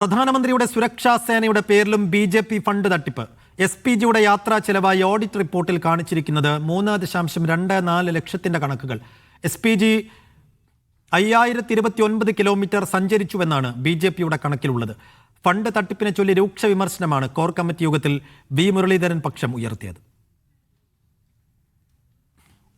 പ്രധാനമന്ത്രിയുടെ സുരക്ഷാ സേനയുടെ പേരിലും ബി.ജെ.പി. ഫണ്ട് തട്ടിപ്പ്. എസ്.പി.ജിയുടെ യാത്രാ ചെലവായി ഓഡിറ്റ് റിപ്പോർട്ടിൽ കാണിച്ചിരിക്കുന്നത് 3.24 ലക്ഷത്തിന്റെ കണക്കുകൾ. എസ്.പി.ജി 5029 കിലോമീറ്റർ സഞ്ചരിച്ചുവെന്നാണ് ബി.ജെ.പിയുടെ കണക്കിലുള്ളത്. ഫണ്ട് തട്ടിപ്പിനെ ചൊല്ലി രൂക്ഷ വിമർശനമാണ് കോർ കമ്മിറ്റി യോഗത്തിൽ വി മുരളീധരൻ പക്ഷം ഉയർത്തിയത്.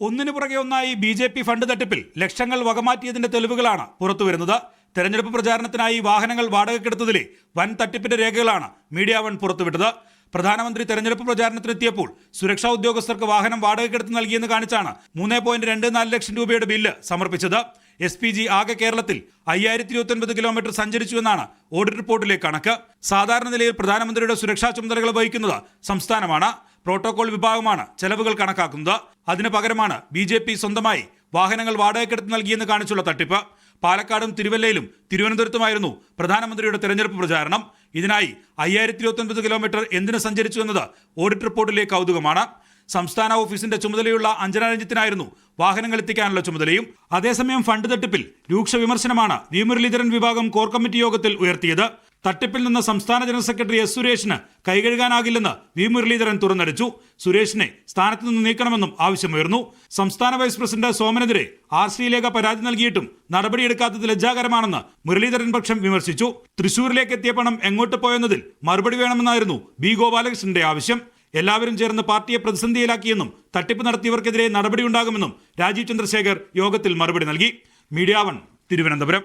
ഒന്നിനു പുറകെ ഒന്നായി ബി.ജെ.പി. ഫണ്ട് തട്ടിപ്പിൽ ലക്ഷങ്ങൾ വകമാറ്റിയതിന്റെ തെളിവുകളാണ് പുറത്തുവരുന്നത്. തെരഞ്ഞെടുപ്പ് പ്രചാരണത്തിനായി വാഹനങ്ങൾ വാടകയ്ക്കെടുത്തതിലെ വൻ തട്ടിപ്പിന്റെ രേഖകളാണ് മീഡിയ വൺ പുറത്തുവിട്ടത്. പ്രധാനമന്ത്രി തെരഞ്ഞെടുപ്പ് പ്രചാരണത്തിനെത്തിയപ്പോൾ സുരക്ഷാ ഉദ്യോഗസ്ഥർക്ക് വാഹനം വാടകയ്ക്കെടുത്ത് നൽകിയെന്ന് കാണിച്ചാണ് 3.24 ലക്ഷം രൂപയുടെ ബില്ല് സമർപ്പിച്ചത്. എസ്.പി.ജി ആകെ കേരളത്തിൽ 5029 കിലോമീറ്റർ സഞ്ചരിച്ചുവെന്നാണ് ഓഡിറ്റ് റിപ്പോർട്ടിലെ കണക്ക്. സാധാരണ നിലയിൽ പ്രധാനമന്ത്രിയുടെ സുരക്ഷാ ചുമതലകൾ വഹിക്കുന്നത് സംസ്ഥാനമാണ്. പ്രോട്ടോകോൾ വിഭാഗമാണ് ചെലവുകൾ കണക്കാക്കുന്നത്. അതിന് പകരമാണ് ബി.ജെ.പി. സ്വന്തമായി വാഹനങ്ങൾ വാടകയ്ക്കെടുത്ത് നൽകിയെന്ന് കാണിച്ചുള്ള തട്ടിപ്പ്. പാലക്കാടും തിരുവല്ലയിലും തിരുവനന്തപുരത്തുമായിരുന്നു പ്രധാനമന്ത്രിയുടെ തെരഞ്ഞെടുപ്പ് പ്രചാരണം. ഇതിനായി 5029 കിലോമീറ്റർ എന്തിനു സഞ്ചരിച്ചു എന്നത് ഓഡിറ്റ് റിപ്പോർട്ടിലെ കൗതുകമാണ്. സംസ്ഥാന ഓഫീസിന്റെ ചുമതലയുള്ള അഞ്ജന രഞ്ജിത്തിനായിരുന്നു വാഹനങ്ങൾ എത്തിക്കാനുള്ള ചുമതലയും. അതേസമയം ഫണ്ട് തട്ടിപ്പിൽ രൂക്ഷ വിമർശനമാണ് വി മുരളീധരൻ വിഭാഗം കോർ കമ്മിറ്റി യോഗത്തിൽ ഉയർത്തിയത്. തട്ടിപ്പിൽ നിന്ന് സംസ്ഥാന ജനറൽ സെക്രട്ടറി എസ് സുരേഷിന് കൈകഴുകാനാകില്ലെന്ന് വി മുരളീധരൻ തുറന്നടിച്ചു. സുരേഷിനെ സ്ഥാനത്ത് നിന്ന് നീക്കണമെന്നും ആവശ്യമുയർന്നു. സംസ്ഥാന വൈസ് പ്രസിഡന്റ് സോമനെതിരെ ആർ.ശ്രീലേഖ പരാതി നൽകിയിട്ടും നടപടിയെടുക്കാത്തത് ലജ്ജാകരമാണെന്ന് മുരളീധരൻ പക്ഷം വിമർശിച്ചു. തൃശൂരിലേക്ക് എത്തിയ പണം എങ്ങോട്ട് പോയെന്നതിൽ മറുപടി വേണമെന്നായിരുന്നു ബി ഗോപാലകൃഷ്ണന്റെ ആവശ്യം. എല്ലാവരും ചേർന്ന് പാർട്ടിയെ പ്രതിസന്ധിയിലാക്കിയെന്നും തട്ടിപ്പ് നടത്തിയവർക്കെതിരെ നടപടിയുണ്ടാകുമെന്നും രാജീവ് ചന്ദ്രശേഖർ യോഗത്തിൽ മറുപടി നൽകി. Media one, Thiruvananthapuram.